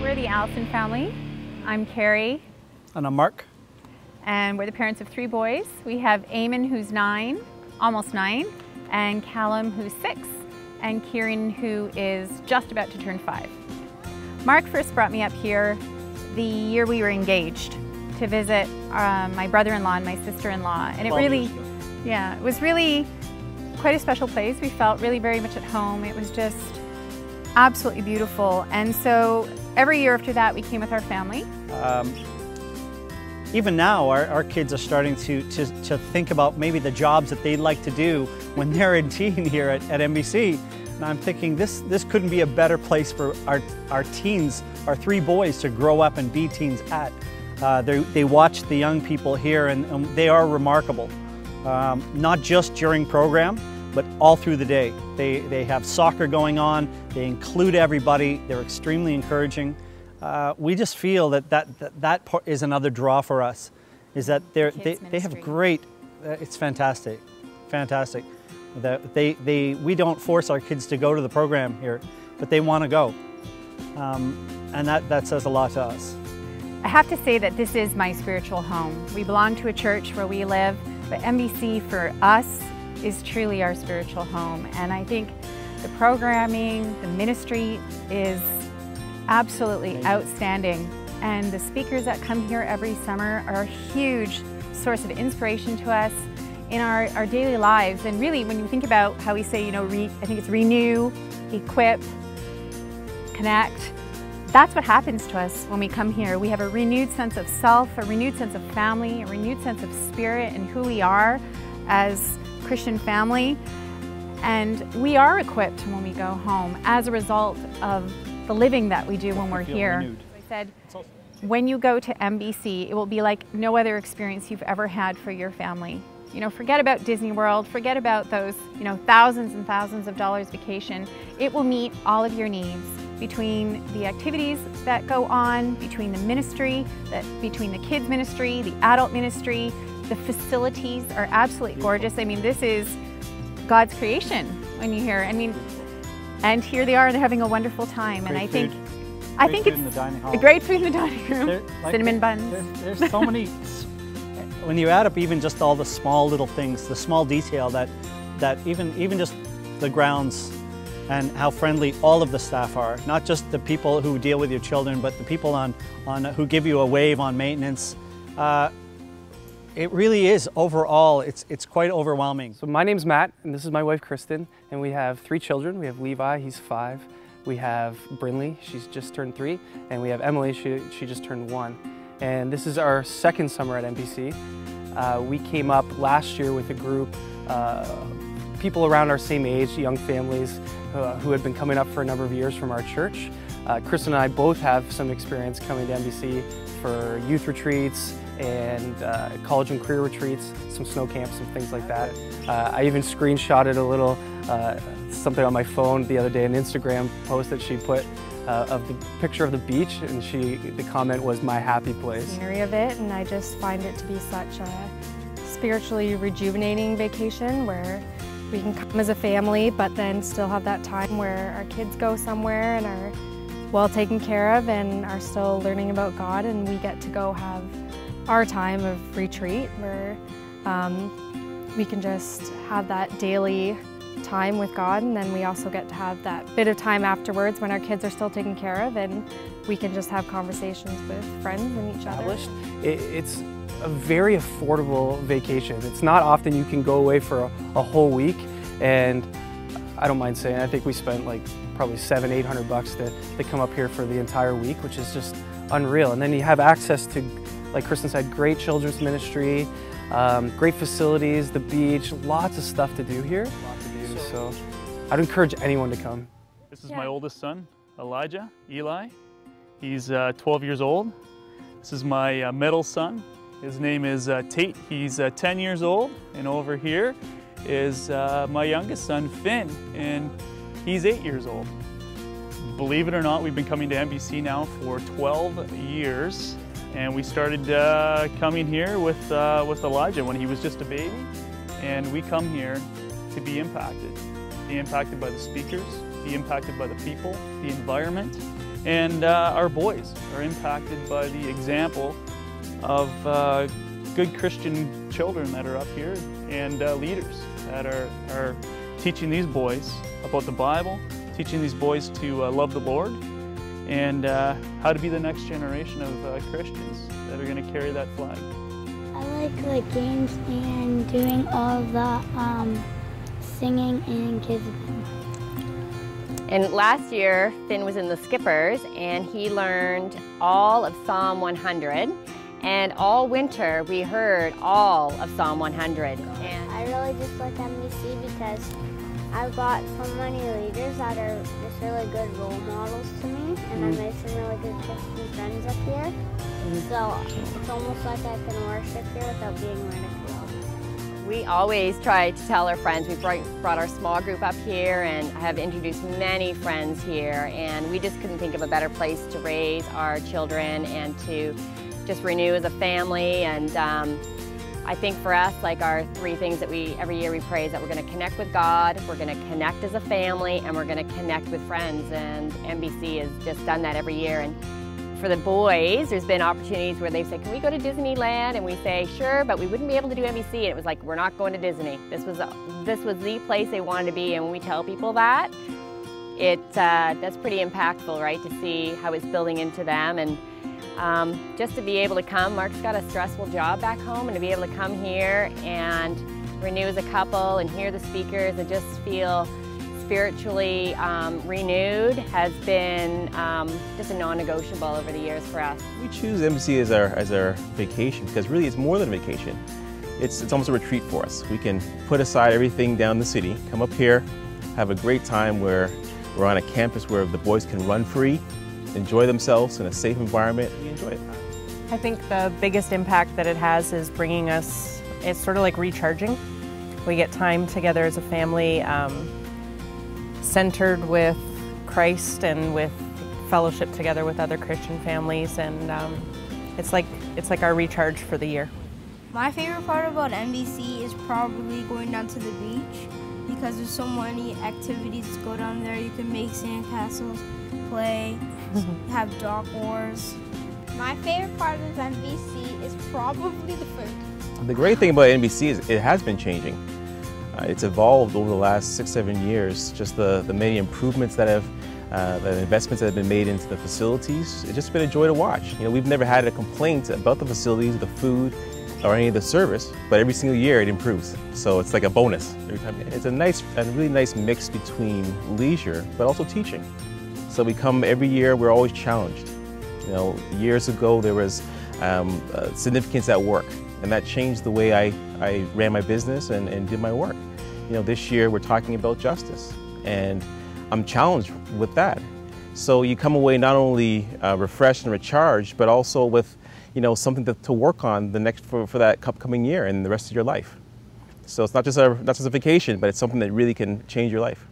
We're the Allison family. I'm Carrie. And I'm Mark. And we're the parents of 3 boys. We have Eamon, who's 9, almost 9, and Callum, who's 6, and Kieran, who is just about to turn 5. Mark first brought me up here the year we were engaged to visit my brother-in-law and my sister-in-law. And it was really quite a special place. We felt really very much at home. It was just absolutely beautiful. And so every year after that, we came with our family. Even now, our kids are starting to think about maybe the jobs that they'd like to do when they're in teen here at MBC. And I'm thinking this couldn't be a better place for our teens, our 3 boys, to grow up and be teens at. They watch the young people here, and they are remarkable. Not just during program, but all through the day. They have soccer going on, they include everybody, they're extremely encouraging. We just feel that part is another draw for us, is that they have great, it's fantastic, fantastic. We don't force our kids to go to the program here, but they want to go. And that says a lot to us. I have to say that this is my spiritual home. We belong to a church where we live, but MBC for us is truly our spiritual home. And I think the programming, the ministry is absolutely outstanding. And the speakers that come here every summer are a huge source of inspiration to us in our daily lives. And really, when you think about how we say, I think it's renew, equip, connect. That's what happens to us when we come here. We have a renewed sense of self, a renewed sense of family, a renewed sense of spirit and who we are as Christian family. And we are equipped when we go home as a result of the living that we do when we're here. Renewed. I said, when you go to MBC, it will be like no other experience you've ever had for your family. Forget about Disney World, forget about those, thousands and thousands of dollars vacation. It will meet all of your needs between the activities that go on, between the ministry, between the kids ministry, the adult ministry. The facilities are absolutely gorgeous. I mean, this is God's creation when you hear. And here they are, they're having a wonderful time. And I think it's great food in the dining room, cinnamon buns. There's so many. When you add up even just all the small little things, the small detail that even just the grounds and how friendly all of the staff are, not just the people who deal with your children, but the people who give you a wave on maintenance. It really is, overall, it's quite overwhelming. So my name's Matt, and this is my wife Kristen, and we have 3 children. We have Levi, he's 5. We have Brinley, she's just turned 3, and we have Emily, she just turned 1. And this is our 2nd summer at MBC. We came up last year with a group, people around our same age, young families, who had been coming up for a number of years from our church. Kristen and I both have some experience coming to MBC for youth retreats and college and career retreats, some snow camps and things like that. I even screenshotted a little something on my phone the other day, an Instagram post that she put of the picture of the beach, and the comment was "my happy place." Scenery of it, and I just find it to be such a spiritually rejuvenating vacation where we can come as a family, but then still have that time where our kids go somewhere and are well taken care of and are still learning about God, and we get to go have our time of retreat where we can just have that daily time with God, and then we also get to have that bit of time afterwards when our kids are still taken care of, and we can just have conversations with friends and each other. It's a very affordable vacation. It's not often you can go away for a whole week, and I don't mind saying, I think we spent like probably $700–800 to come up here for the entire week, which is just unreal. And then you have access to, like Kristen said, great children's ministry, great facilities, the beach, lots of stuff to do here. So I'd encourage anyone to come. This is my oldest son, Eli. He's 12 years old. This is my middle son. His name is Tate. He's 10 years old. And over here is my youngest son, Finn, and he's 8 years old. Believe it or not, we've been coming to MBC now for 12 years. And we started coming here with Elijah when he was just a baby. And we come here to be impacted by the speakers, be impacted by the people, the environment, And our boys are impacted by the example of good Christian children that are up here and leaders that are teaching these boys about the Bible, teaching these boys to love the Lord, and how to be the next generation of Christians that are going to carry that flag. I like games and doing all the singing and giving. And last year, Finn was in the Skippers, and he learned all of Psalm 100. And all winter, we heard all of Psalm 100. And I really just like MBC because I've got so many leaders that are just really good role models to me, and I made some really good Christian friends up here. So it's almost like I can worship here without being ridiculed. we always try to tell our friends. We brought our small group up here and have introduced many friends here, and we just couldn't think of a better place to raise our children and to just renew as a family. And I think for us, like our three things that every year we pray is that we're going to connect with God, we're going to connect as a family, and we're going to connect with friends. And MBC has just done that every year. And for the boys, there's been opportunities where they've said, can we go to Disneyland? And we say, sure, but we wouldn't be able to do MBC. And it was like, we're not going to Disney. This was the place they wanted to be. And when we tell people that, that's pretty impactful, right? To see how it's building into them. And just to be able to come, Mark's got a stressful job back home, and to be able to come here and renew as a couple and hear the speakers and just feel spiritually renewed has been just a non-negotiable over the years for us. We choose MBC as our vacation because really it's more than a vacation. It's almost a retreat for us. We can put aside everything down the city, come up here, have a great time where we're on a campus where the boys can run free, enjoy themselves in a safe environment. We enjoy it. I think the biggest impact that it has is bringing us, it's sort of like recharging. We get time together as a family, centered with Christ and with fellowship together with other Christian families, and it's like our recharge for the year. My favorite part about MBC is probably going down to the beach because there's so many activities to go down there. You can make sandcastles, play, have dock wars. My favorite part of MBC is probably the food. The great thing about NBC is it has been changing. It's evolved over the last 6-7 years. Just the many improvements that the investments that have been made into the facilities. It's just been a joy to watch. You know, we've never had a complaint about the facilities, the food, or any of the service, but every single year it improves. So it's like a bonus every time. It's a really nice mix between leisure, but also teaching. So we come every year, we're always challenged. You know, years ago there was significance at work, and that changed the way I ran my business and did my work. You know, this year we're talking about justice, and I'm challenged with that. So you come away not only refreshed and recharged, but also with, you know, something to work on for that upcoming year and the rest of your life. So it's not just a vacation, but it's something that really can change your life.